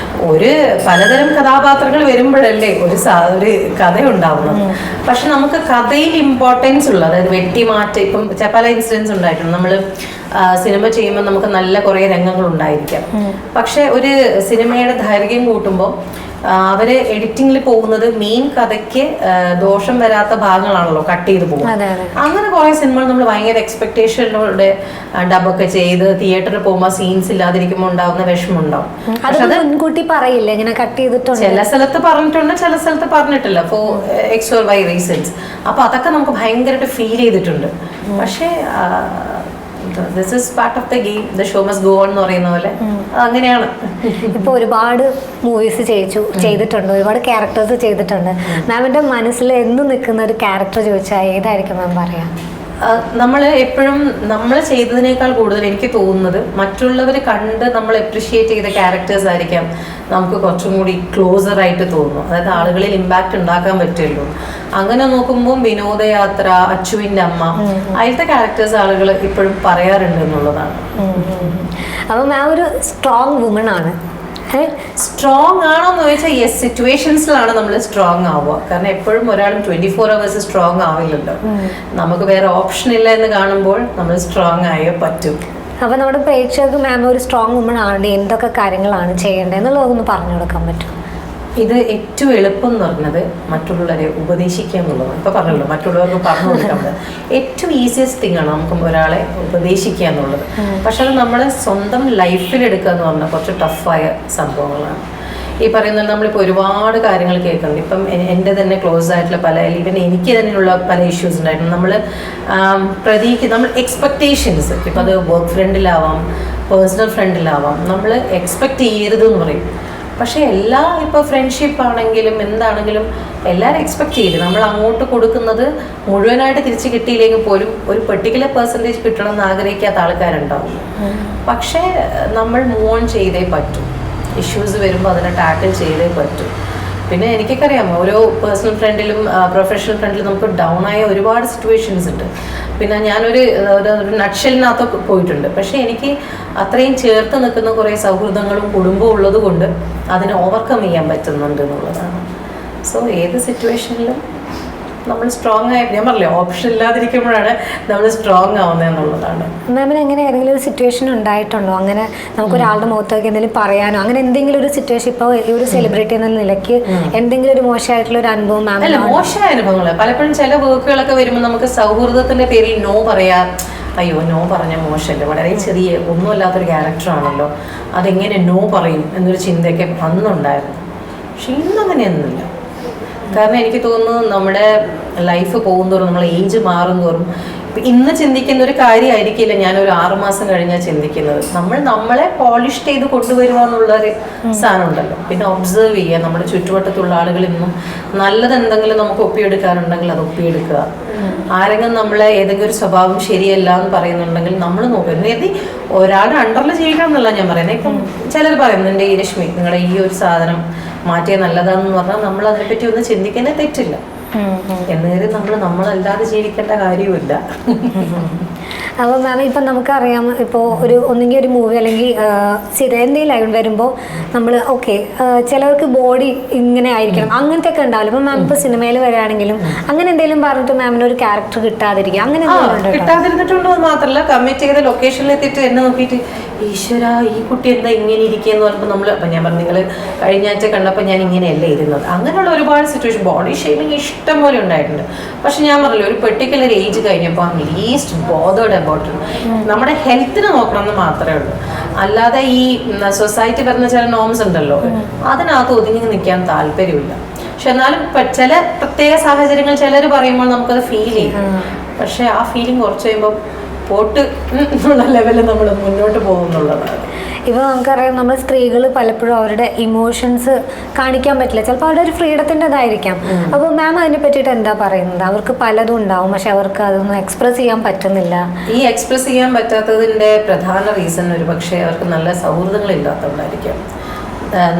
ഒരു പലതരം കഥാപാത്രങ്ങൾ വരുമ്പോഴല്ലേ ഒരു കഥ ഉണ്ടാവുന്നത്. പക്ഷെ നമുക്ക് കഥയിൽ ഇമ്പോർട്ടൻസ് ഉള്ളു. അതായത് വെട്ടിമാറ്റം, ഇപ്പം പല ഇൻസിഡൻസ് ഉണ്ടായിട്ടുണ്ട്. നമ്മൾ സിനിമ ചെയ്യുമ്പോൾ നമുക്ക് നല്ല കുറേ രംഗങ്ങൾ ഉണ്ടായിരിക്കാം. പക്ഷെ ഒരു സിനിമയുടെ ദൈർഘ്യം കൂട്ടുമ്പോൾ അവര് എഡിറ്റിംഗിൽ പോകുന്നത് മെയിൻ കഥയ്ക്ക് ദോഷം വരാത്ത ഭാഗങ്ങളാണല്ലോ കട്ട് ചെയ്ത് പോകുന്നത്. അങ്ങനെ കുറെ സിനിമകൾ നമ്മൾ ഭയങ്കര എക്സ്പെക്ടേഷനിലൂടെ ഡബൊക്കെ ചെയ്ത് തിയേറ്ററിൽ പോകുമ്പോൾ സീൻസ് ഇല്ലാതിരിക്കുമ്പോൾ ഉണ്ടാവുന്ന വിഷമം ഉണ്ടാവും. മുൻകൂട്ടി പറയില്ല ഇങ്ങനെ കട്ട് ചെയ്തിട്ടുണ്ട്. ചില സ്ഥലത്ത് പറഞ്ഞിട്ടുണ്ട്, ചില സ്ഥലത്ത് പറഞ്ഞിട്ടില്ല for x or y reasons. അപ്പൊ അതൊക്കെ നമുക്ക് ഭയങ്കരമായിട്ട് ഫീൽ ചെയ്തിട്ടുണ്ട്. പക്ഷേ this is part of the game, the show must go on എന്ന് പറയുന്ന പോലെ അങ്ങനെയാണ്. ഇപ്പൊ ഒരുപാട് മൂവീസ് ചെയ്തിട്ടുണ്ട്, ഒരുപാട് ക്യാരക്ടേഴ്സ് ചെയ്തിട്ടുണ്ട്. മാമിന്റെ മനസ്സിൽ എന്നും നിൽക്കുന്ന ഒരു ക്യാരക്ടർ ചോദിച്ചാൽ ഏതായിരിക്കും മാം പറയാ? നമ്മൾ എപ്പോഴും നമ്മൾ ചെയ്തതിനേക്കാൾ കൂടുതൽ എനിക്ക് തോന്നുന്നത് മറ്റുള്ളവർ കണ്ട് നമ്മൾ അപ്രിഷിയേറ്റ് ചെയ്ത ക്യാരക്ടേഴ്സ് ആയിരിക്കാം നമുക്ക് കുറച്ചും കൂടി ക്ലോസർ ആയിട്ട് തോന്നുന്നു. അതായത് ആളുകളിൽ ഇമ്പാക്റ്റ് ഉണ്ടാക്കാൻ പറ്റുമല്ലോ. അങ്ങനെ നോക്കുമ്പോൾ വിനോദയാത്ര, അച്ചുവിൻ്റെ അമ്മ, അതിലത്തെ ക്യാരക്ടേഴ്സ് ആളുകൾ ഇപ്പോഴും പറയാറുണ്ട് എന്നുള്ളതാണ്. അപ്പം മാം ഒരു സ്ട്രോങ് വുമൺ ആണ്. സ്ട്രോങ് ആണോ എന്ന് ചോദിച്ചാൽ യെസ്, സിറ്റുവേഷൻസിലാണ് നമ്മൾ സ്ട്രോങ് ആവുക. കാരണം എപ്പോഴും ഒരാളും 24 hours സ്ട്രോങ് ആവില്ലല്ലോ. നമുക്ക് വേറെ ഓപ്ഷൻ ഇല്ല എന്ന് കാണുമ്പോൾ നമ്മൾ സ്ട്രോങ് ആയേ പറ്റും. അപ്പൊ നമ്മുടെ പ്രേക്ഷകർക്ക് മാം ഒരു സ്ട്രോങ് വുമൺ ആണ്, എന്തൊക്കെ കാര്യങ്ങളാണ് ചെയ്യേണ്ടത് എന്നുള്ളതൊന്ന് പറഞ്ഞു കൊടുക്കാൻ പറ്റും? ഇത് ഏറ്റവും എളുപ്പം എന്ന് പറഞ്ഞത് മറ്റുള്ളവരെ ഉപദേശിക്കുക എന്നുള്ളതാണ്. ഇപ്പൊ പറഞ്ഞല്ലോ, മറ്റുള്ളവർക്ക് പറഞ്ഞു കൊടുക്കുന്നത് ഏറ്റവും ഈസിയസ്റ്റ് തിങ് ആണ് നമുക്ക് ഒരാളെ ഉപദേശിക്കുക എന്നുള്ളത്. പക്ഷെ അത് നമ്മളെ സ്വന്തം ലൈഫിൽ എടുക്കുക എന്ന് പറഞ്ഞാൽ കുറച്ച് ടഫായ സംഭവങ്ങളാണ്. ഈ പറയുന്നത് നമ്മളിപ്പോൾ ഒരുപാട് കാര്യങ്ങൾ കേൾക്കുന്നുണ്ട്. ഇപ്പം എൻ്റെ തന്നെ ക്ലോസ് ആയിട്ടുള്ള പല, ഈവൻ എനിക്ക് തന്നെയുള്ള പല ഇഷ്യൂസ് ഉണ്ടായിരുന്നു. നമ്മൾ നമ്മൾ എക്സ്പെക്റ്റേഷൻസ്, ഇപ്പം അത് വർക്ക് ഫ്രണ്ടിലാവാം, പേഴ്സണൽ ഫ്രണ്ടിലാവാം, നമ്മൾ എക്സ്പെക്റ്റ് ചെയ്യരുത് എന്ന് പറയും. പക്ഷേ ഇപ്പോൾ ഫ്രണ്ട്ഷിപ്പ് ആണെങ്കിലും എന്താണെങ്കിലും എല്ലാവരും എക്സ്പെക്ട് ചെയ്യില്ല. നമ്മൾ അങ്ങോട്ട് കൊടുക്കുന്നത് മുഴുവനായിട്ട് തിരിച്ച് കിട്ടിയില്ലെങ്കിൽ പോലും ഒരു പെർട്ടിക്കുലർ പെർസെൻറ്റേജ് കിട്ടണം എന്ന് ആഗ്രഹിക്കാത്ത ആൾക്കാരുണ്ടാവും. പക്ഷേ നമ്മൾ മൂവ് ഓൺ ചെയ്തേ പറ്റും. ഇഷ്യൂസ് വരുമ്പോൾ അതിനെ ടാക്കിൾ ചെയ്തേ പറ്റും. പിന്നെ എനിക്കൊക്കെ അറിയാം, ഓരോ പേഴ്സണൽ ഫ്രണ്ടിലും പ്രൊഫഷണൽ ഫ്രണ്ടിലും നമുക്ക് ഡൗൺ ആയ ഒരുപാട് സിറ്റുവേഷൻസ് ഉണ്ട്. പിന്നെ ഞാനൊരു നട്ട്ഷെല്ലിനകത്തൊക്കെ പോയിട്ടുണ്ട്. പക്ഷേ എനിക്ക് അത്രയും ചേർത്ത് നിൽക്കുന്ന കുറേ സൗഹൃദങ്ങളും കുടുംബവും ഉള്ളത് കൊണ്ട് അതിനെ ഓവർകം ചെയ്യാൻ പറ്റുന്നുണ്ട് എന്നുള്ളതാണ്. സോ ഏത് സിറ്റുവേഷനിലും നമ്മൾ സ്ട്രോങ് ആയി, ഞാൻ പറഞ്ഞില്ലേ, ഓപ്ഷൻ ഇല്ലാതിരിക്കുമ്പോഴാണ് നമ്മൾ സ്ട്രോങ് ആവുന്നത് എന്നുള്ളതാണ്. മാമിന് എങ്ങനെ ഏതെങ്കിലും ഒരു സിറ്റുവേഷൻ ഉണ്ടായിട്ടുണ്ടോ, അങ്ങനെ നമുക്ക് ഒരാളുടെ മുഖത്തേക്ക് എന്തെങ്കിലും പറയാനോ, അങ്ങനെ എന്തെങ്കിലും ഒരു സിറ്റുവേഷൻ, ഇപ്പോൾ ഒരു സെലിബ്രിറ്റി എന്ന നിലയ്ക്ക് എന്തെങ്കിലും ഒരു മോശമായിട്ടുള്ള ഒരു അനുഭവം മാം? അല്ല, മോശമായ അനുഭവങ്ങൾ പലപ്പോഴും ചില വർക്കുകളൊക്കെ വരുമ്പോൾ നമുക്ക് സൗഹൃദത്തിന്റെ പേരിൽ നോ പറയാം. അയ്യോ, നോ പറഞ്ഞ മോശമല്ലേ, വളരെ ചെറിയ ഒന്നുമല്ലാത്തൊരു ക്യാരക്ടറാണല്ലോ, അതെങ്ങനെ നോ പറയും എന്നൊരു ചിന്തയൊക്കെ അന്നുണ്ടായിരുന്നു. പക്ഷെ ഇന്നങ്ങനെയൊന്നുമില്ല. കാരണം എനിക്ക് തോന്നുന്നു നമ്മുടെ ലൈഫ് പോകുന്തോറും, നമ്മളെ ഏജ് മാറും തോറും, ഇന്ന് ചിന്തിക്കുന്ന ഒരു കാര്യമായിരിക്കില്ല ഞാനൊരു 6 മാസം കഴിഞ്ഞാൽ ചിന്തിക്കുന്നത്. നമ്മളെ പോളിഷ് ചെയ്ത് കൊണ്ടുവരിക എന്നുള്ളൊരു സാധനം ഉണ്ടല്ലോ. പിന്നെ ഒബ്സർവ് ചെയ്യുക, നമ്മുടെ ചുറ്റുവട്ടത്തുള്ള ആളുകളിൽ നിന്നും നല്ലത് എന്തെങ്കിലും നമുക്ക് ഒപ്പിയെടുക്കാനുണ്ടെങ്കിൽ അത് ഒപ്പിയെടുക്കുക. ആരെങ്കിലും നമ്മളെ ഏതെങ്കിലും ഒരു സ്വഭാവം ശരിയല്ല എന്ന് പറയുന്നുണ്ടെങ്കിൽ നമ്മൾ നോക്കുക. എതി ഒരാളുടെ അണ്ടറിൽ ജീവിക്കണം എന്നല്ല ഞാൻ പറയുന്നത്. ഇപ്പം ചിലർ പറയും, നിന്റെ ഈ രശ്മി, നിങ്ങളുടെ ഈ ഒരു സാധനം മാറ്റിയാൽ നല്ലതാണെന്ന് പറഞ്ഞാൽ നമ്മൾ അതിനെപ്പറ്റി ഒന്ന് ചിന്തിക്കുന്നേ തെറ്റില്ല. എന്നേരം നമ്മളല്ലാതെ ജീവിക്കേണ്ട കാര്യമില്ല. അപ്പോൾ മാം, ഇപ്പം നമുക്കറിയാം, ഇപ്പോൾ ഒന്നെങ്കിൽ ഒരു മൂവി അല്ലെങ്കിൽ എന്തെങ്കിലും ലൈവ് വരുമ്പോൾ നമ്മൾ ഓക്കെ, ചിലർക്ക് ബോഡി ഇങ്ങനെ ആയിരിക്കണം, അങ്ങനത്തെ ഒക്കെ ഉണ്ടാവില്ല. ഇപ്പം മാം ഇപ്പോൾ സിനിമയിൽ വരികയാണെങ്കിലും അങ്ങനെ എന്തെങ്കിലും പറഞ്ഞിട്ട് മാമിന് ഒരു ക്യാരക്ടർ കിട്ടാതിരിക്കുക, അങ്ങനെ കിട്ടാതിരുന്നിട്ടുണ്ടോ മാത്രമല്ല, കമ്മിറ്റ് ചെയ്ത ലൊക്കേഷനിൽ എത്തിയിട്ട് എന്നെ നോക്കിയിട്ട് ഈശ്വര ഈ കുട്ടി എന്താ ഇങ്ങനെ ഇരിക്കുക എന്ന് പറഞ്ഞപ്പോൾ നമ്മൾ, അപ്പം ഞാൻ പറഞ്ഞു, നിങ്ങൾ കഴിഞ്ഞ ആഴ്ച കണ്ടപ്പോൾ ഞാൻ ഇങ്ങനെയല്ലേ ഇരുന്നത്. അങ്ങനെയുള്ള ഒരുപാട് സിറ്റുവേഷൻ, ബോഡി ഷേമിങ് ഇഷ്ടം പോലെ ഉണ്ടായിട്ടുണ്ട്. പക്ഷെ ഞാൻ പറഞ്ഞില്ല, ഒരു പെർട്ടിക്കുലർ ഏജ് കഴിഞ്ഞപ്പോൾ ലീസ്റ്റ് ബോധേഡ് അബൌട്ട് നമ്മുടെ ഹെൽത്തിന് നോക്കണമെന്ന് മാത്രമേ ഉള്ളൂ. അല്ലാതെ ഈ സൊസൈറ്റി പറഞ്ഞ ചില നോംസ് ഉണ്ടല്ലോ, അതിനകത്ത് ഒതുങ്ങി നിൽക്കാൻ താല്പര്യമില്ല. പക്ഷെ എന്നാലും ചില പ്രത്യേക സാഹചര്യങ്ങൾ ചിലർ പറയുമ്പോൾ നമുക്കത് ഫീൽ ചെയ്യും. പക്ഷെ ആ ഫീലിംഗ് കുറച്ച് കഴിയുമ്പോൾ പോട്ട് എന്നുള്ള ലെവലിൽ നമ്മൾ മുന്നോട്ട് പോകുന്നുള്ളതാണ്. ഇപ്പോൾ നമുക്കറിയാം, നമ്മൾ സ്ത്രീകൾ പലപ്പോഴും അവരുടെ ഇമോഷൻസ് കാണിക്കാൻ പറ്റില്ല. ചിലപ്പോൾ അവരുടെ ഒരു ഫ്രീഡത്തിൻ്റെതായിരിക്കാം. അപ്പോൾ മാം അതിനെ പറ്റിയിട്ട് എന്താ പറയുന്നത്? അവർക്ക് പലതും ഉണ്ടാവും, പക്ഷെ അവർക്ക് അതൊന്നും എക്സ്പ്രസ് ചെയ്യാൻ പറ്റുന്നില്ല. ഈ എക്സ്പ്രസ് ചെയ്യാൻ പറ്റാത്തതിൻ്റെ പ്രധാന റീസൺ ഒരു പക്ഷേ അവർക്ക് നല്ല സൗഹൃദങ്ങളില്ലാത്തതുകൊണ്ടായിരിക്കും.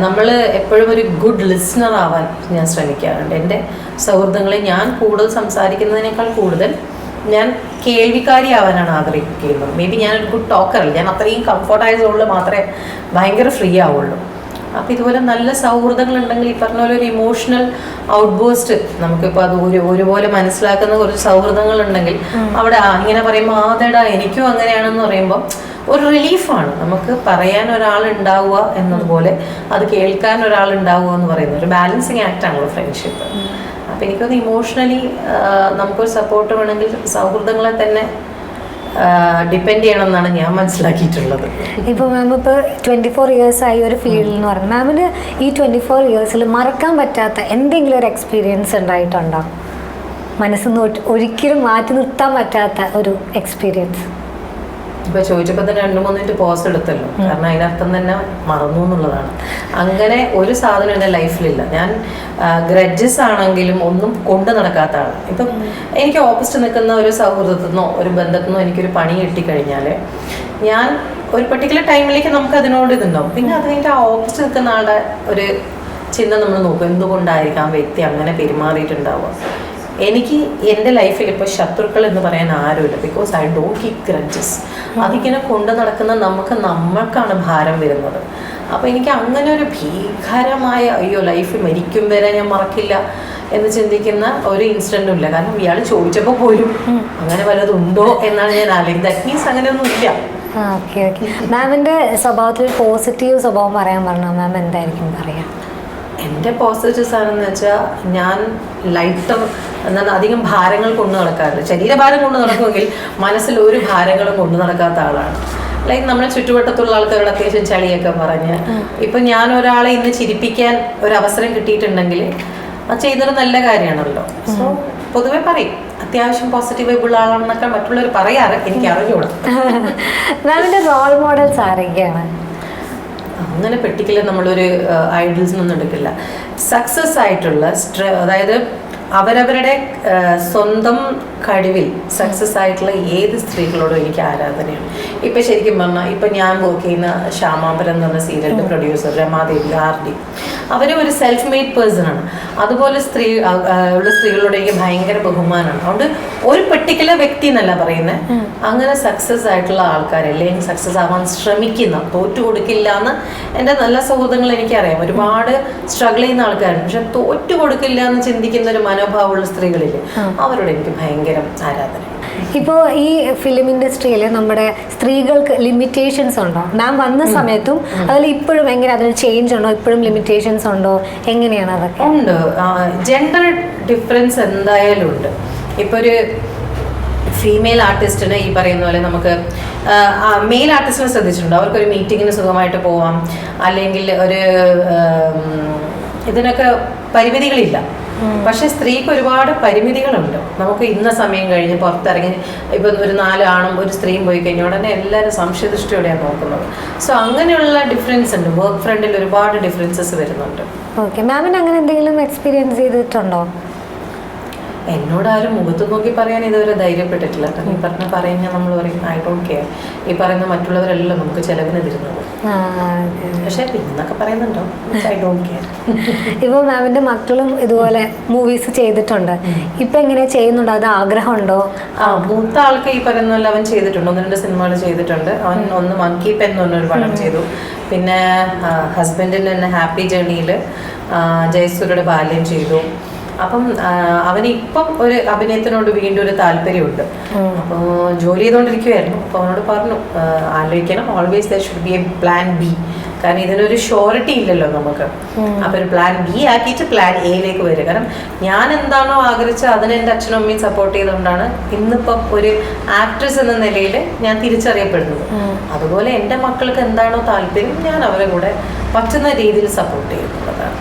നമ്മൾ എപ്പോഴും ഒരു ഗുഡ് ലിസണർ ആവാൻ ഞാൻ ശ്രമിക്കാറുണ്ട്. എൻ്റെ സൗഹൃദങ്ങളെ ഞാൻ കൂടുതൽ സംസാരിക്കുന്നതിനേക്കാൾ കൂടുതൽ ഞാൻ കേൾവിക്കാരിയാവാനാണ് ആഗ്രഹിക്കുന്നത്. മേ ബി ഞാനൊരു ഗുഡ് ടോക്കറല്ല, ഞാൻ അത്രയും കംഫർട്ടായ സോണിൽ മാത്രമേ ഭയങ്കര ഫ്രീ ആവുള്ളൂ. അപ്പോൾ ഇതുപോലെ നല്ല സൗഹൃദങ്ങളുണ്ടെങ്കിൽ ഈ പറഞ്ഞ പോലെ ഒരു ഇമോഷണൽ ഔട്ട് ബോസ്റ്റ് നമുക്കിപ്പോൾ അത് ഒരുപോലെ മനസ്സിലാക്കുന്ന കുറച്ച് സൗഹൃദങ്ങളുണ്ടെങ്കിൽ അവിടെ ഇങ്ങനെ പറയുമ്പോൾ ആതെടാ എനിക്കും അങ്ങനെയാണെന്ന് പറയുമ്പോൾ ഒരു റിലീഫാണ്. നമുക്ക് പറയാൻ ഒരാളുണ്ടാവുക എന്നതുപോലെ അത് കേൾക്കാൻ ഒരാളുണ്ടാവുക എന്ന് പറയുന്നത് ഒരു ബാലൻസിങ് ആക്റ്റാണല്ലോ ഫ്രണ്ട്ഷിപ്പ്. അപ്പം എനിക്കൊന്ന് ഇമോഷണലി നമുക്കൊരു സപ്പോർട്ട് വേണമെങ്കിൽ സൗഹൃദങ്ങളെ തന്നെ ഡിപ്പെൻഡ് ചെയ്യണം എന്നാണ് ഞാൻ മനസ്സിലാക്കിയിട്ടുള്ളത്. ഇപ്പോൾ മാം ഇപ്പോൾ 24 ഇയേഴ്സായി ഒരു ഫീൽഡിൽ എന്ന് പറഞ്ഞാൽ മാമിന് ഈ 24 ഇയേഴ്സിൽ മറക്കാൻ പറ്റാത്ത എന്തെങ്കിലും ഒരു എക്സ്പീരിയൻസ് ഉണ്ടായിട്ടുണ്ടോ? മനസ്സിൽ നിന്ന് ഒരിക്കലും മാറ്റി നിർത്താൻ പറ്റാത്ത ഒരു എക്സ്പീരിയൻസ്? ഇപ്പൊ ചോദിച്ചപ്പോൾ തന്നെ 2-3 മിനിറ്റ് പോസ് എടുത്തല്ലോ. കാരണം അതിനർത്ഥം തന്നെ മറന്നു എന്നുള്ളതാണ്. അങ്ങനെ ഒരു സാധനം എൻ്റെ ലൈഫിലില്ല. ഞാൻ ഗ്രഡ്ജസ് ആണെങ്കിലും ഒന്നും കൊണ്ടു നടക്കാത്ത ആളാണ്. ഇപ്പം എനിക്ക് ഓപ്പോസിറ്റ് നിൽക്കുന്ന ഒരു സൗഹൃദത്തിനോ ഒരു ബന്ധത്തിനോ എനിക്കൊരു പണി കിട്ടിക്കഴിഞ്ഞാൽ ഞാൻ ഒരു പെർട്ടിക്കുലർ ടൈമിലേക്ക് നമുക്ക് അതിനോട് ഇതുണ്ടാവും. പിന്നെ അത് കഴിഞ്ഞിട്ട് ആ ഓപ്പോസിറ്റ് നിൽക്കുന്ന ആളുടെ ഒരു ചിന്ത നമ്മൾ നോക്കും, എന്തുകൊണ്ടായിരിക്കും ആ വ്യക്തി അങ്ങനെ പെരുമാറിയിട്ടുണ്ടാവുക. എനിക്ക് എൻ്റെ ലൈഫിൽ ഇപ്പോൾ ശത്രുക്കൾ എന്ന് പറയാൻ ആരുമില്ല. Because I don't keep grudges. അതിങ്ങനെ കൊണ്ടു നടക്കുന്ന നമ്മൾക്കാണ് ഭാരം വരുന്നത്. അപ്പോൾ എനിക്ക് അങ്ങനെ ഒരു ഭീകരമായ അയ്യോ ലൈഫ് മരിക്കും വരെ ഞാൻ മറക്കില്ല എന്ന് ചിന്തിക്കുന്ന ഒരു ഇൻസിഡൻറ്റും ഇല്ല. കാരണം ഇയാൾ ചോദിച്ചപ്പോൾ പോലും അങ്ങനെ വല്ലതുണ്ടോ എന്നാണ് ഞാൻ ആലോചിക്കുന്നത്. ദാറ്റ് മീൻസ് അങ്ങനെയൊന്നും ഇല്ല. Okay okay. മാമിൻ്റെ സ്വഭാവത്തിൽ പോസിറ്റീവ് സ്വഭാവം പറയാൻ പറഞ്ഞാൽ മാം എന്തായിരിക്കും പറയാം? എൻ്റെ പോസിറ്റീവ് സാധനം വെച്ചാൽ ഞാൻ ലൈറ്റർ എന്നാൽ അധികം ഭാരങ്ങൾ കൊണ്ടു നടക്കാറില്ല. ശരീരഭാരം കൊണ്ട് നടക്കുമെങ്കിൽ മനസ്സിൽ ഒരു ഭാരങ്ങളും കൊണ്ടു നടക്കാത്ത ആളാണ്. ലൈക്ക് നമ്മളെ ചുറ്റുവട്ടത്തുള്ള ആൾക്കാരോട് അത്യാവശ്യം ചളിയൊക്കെ പറഞ്ഞ് ഇപ്പം ഞാൻ ഒരാളെ ഇന്ന് ചിരിപ്പിക്കാൻ ഒരു അവസരം കിട്ടിയിട്ടുണ്ടെങ്കിൽ അത് ചെയ്തൊരു നല്ല കാര്യമാണല്ലോ. സോ പൊതുവെ പറയും അത്യാവശ്യം പോസിറ്റീവ് വൈബിൾ ആളാണെന്നൊക്കെ മറ്റുള്ളവർ പറയാറ്. എനിക്ക് അറിഞ്ഞൂടാ. മാമിൻ്റെ റോൾ മോഡൽസ് ആരൊക്കെയാണ്? അങ്ങനെ പെർട്ടിക്കുലർ നമ്മളൊരു ഐഡൽസിനൊന്നും എടുക്കില്ല. സക്സസ് ആയിട്ടുള്ള അതായത് അവരവരുടെ സ്വന്തം കഴിവിൽ സക്സസ് ആയിട്ടുള്ള ഏത് സ്ത്രീകളോടും എനിക്ക് ആരാധനയാണ്. ഇപ്പം ശരിക്കും പറഞ്ഞാൽ ഇപ്പം ഞാൻ വർക്ക് ചെയ്യുന്ന ശ്യാമാപരം എന്ന് പറഞ്ഞ സീരിയലിൻ്റെ പ്രൊഡ്യൂസർ രമാദേവി RD, അവർ ഒരു സെൽഫ് മെയ്ഡ് പേഴ്സൺ ആണ്. അതുപോലെ ഉള്ള സ്ത്രീകളോട് എനിക്ക് ഭയങ്കര ബഹുമാനമാണ്. അതുകൊണ്ട് ഒരു പെർട്ടിക്കുലർ വ്യക്തി എന്നല്ല പറയുന്നത്, അങ്ങനെ സക്സസ് ആയിട്ടുള്ള ആൾക്കാരല്ലേ സക്സസ് ആവാൻ ശ്രമിക്കുന്ന, തോറ്റു കൊടുക്കില്ല എന്ന് എൻ്റെ നല്ല സുഹൃത്തുക്കൾ എനിക്കറിയാം. ഒരുപാട് സ്ട്രഗിൾ ചെയ്യുന്ന ആൾക്കാരുണ്ട്, പക്ഷെ തോറ്റു കൊടുക്കില്ല എന്ന് ചിന്തിക്കുന്ന ഒരു മനോഭാവമുള്ള സ്ത്രീകളില്ലേ, അവരോട് എനിക്ക് ഭയങ്കര ആരാധന. ഇപ്പോൾ ഈ ഫിലിം ഇൻഡസ്ട്രിയിൽ നമ്മുടെ സ്ത്രീകൾക്ക് ലിമിറ്റേഷൻസ് ഉണ്ടോ? മാം വന്ന സമയത്തും അതിൽ ഇപ്പോഴും എങ്ങനെ അതിന് ചേഞ്ച് ഉണ്ടോ? ഇപ്പോഴും ലിമിറ്റേഷൻസ് ഉണ്ടോ? എങ്ങനെയാണ് അതൊക്കെ? ഉണ്ട്. ജെൻഡർ ഡിഫറൻസ് എന്തായാലും ഉണ്ട്. ഇപ്പോൾ ഒരു ഫീമെയിൽ ആർട്ടിസ്റ്റിന് ഈ പറയുന്ന പോലെ നമുക്ക് മെയിൽ ആർട്ടിസ്റ്റിനെ ശ്രദ്ധിച്ചിട്ടുണ്ടോ? അവർക്കൊരു മീറ്റിങ്ങിന് സുഖമായിട്ട് പോവാം, അല്ലെങ്കിൽ ഒരു ഇതിനൊക്കെ പരിമിതികളില്ല. പക്ഷെ സ്ത്രീക്ക് ഒരുപാട് പരിമിതികളുണ്ട്. നമുക്ക് ഇന്ന സമയം കഴിഞ്ഞ് പുറത്തിറങ്ങി ഇപ്പം ഒരു 4 ആണും ഒരു സ്ത്രീയും പോയി കഴിഞ്ഞാൽ ഉടനെ എല്ലാവരും സംശയദൃഷ്ടിയോടെയാണ് നോക്കുന്നത്. സോ അങ്ങനെയുള്ള ഡിഫറൻസ് ഉണ്ട്. വർക്ക് ഫ്രണ്ടിൽ ഒരുപാട് ഡിഫറൻസസ് വരുന്നുണ്ട്. ഓക്കെ. മാമിന് അങ്ങനെ എന്തെങ്കിലും എക്സ്പീരിയൻസ് ചെയ്തിട്ടുണ്ടോ? എന്നോട് ആരും മുഖത്ത് നോക്കി പറയാൻ ഇതുവരെ ധൈര്യപ്പെട്ടിട്ടില്ല. ഈ പറയുന്ന നമ്മൾ പറയും ഐ ഡോണ്ട് കെയർ. ഈ പറയുന്ന മറ്റുള്ളവരെല്ലാം നമുക്ക് ചെലവിന് തരുന്നത്. പക്ഷെ ഇന്നൊക്കെ പറയുന്നുണ്ടോ ഐ ഡോണ്ട് കെയർ. ഇപ്പോൾ മാമിന്റെ മക്കളും ഇതുപോലെ മൂവീസ് ചെയ്തിട്ടുണ്ട്. ഇപ്പൊ എങ്ങനെ ചെയ്യുന്നുണ്ടോ? അത് ആഗ്രഹമുണ്ടോ? മൂത്ത ആൾക്ക് ഈ പറയുന്ന പോലെ അവൻ ചെയ്തിട്ടുണ്ട്. 1-2 സിനിമകൾ ചെയ്തിട്ടുണ്ട്. അവൻ ഒന്ന് മങ്കി പെൻ എന്ന് പറഞ്ഞൊരു പടം ചെയ്തു. പിന്നെ ഹസ്ബൻഡിന് തന്നെ ഹാപ്പി ജേർണിയിൽ ജയസൂര്യയുടെ ബാല്യം ചെയ്തു. അപ്പം അവന് ഇപ്പം ഒരു അഭിനയത്തിനോട് വീണ്ടും ഒരു താല്പര്യമുണ്ട്. അപ്പോൾ ജോലി ചെയ്തുകൊണ്ടിരിക്കുവായിരുന്നു. അപ്പോൾ അവനോട് പറഞ്ഞു ആലോചിക്കണം, always there should be A plan B. കാരണം ഇതിനൊരു ഷോറിറ്റി ഇല്ലല്ലോ നമുക്ക്. അപ്പോൾ ഒരു പ്ലാൻ ബി ആക്കിയിട്ട് പ്ലാൻ എയിലേക്ക് വരിക. കാരണം ഞാൻ എന്താണോ ആഗ്രഹിച്ചത് അതിന് എൻ്റെ അച്ഛനും അമ്മയും സപ്പോർട്ട് ചെയ്തുകൊണ്ടാണ് ഇന്നിപ്പം ഒരു ആക്ട്രസ് എന്ന നിലയിൽ ഞാൻ തിരിച്ചറിയപ്പെടുന്നത്. അതുപോലെ എൻ്റെ മക്കൾക്ക് എന്താണോ താല്പര്യം ഞാൻ അവരെ കൂടെ പറ്റുന്ന രീതിയിൽ സപ്പോർട്ട് ചെയ്യുന്നുള്ളതാണ്.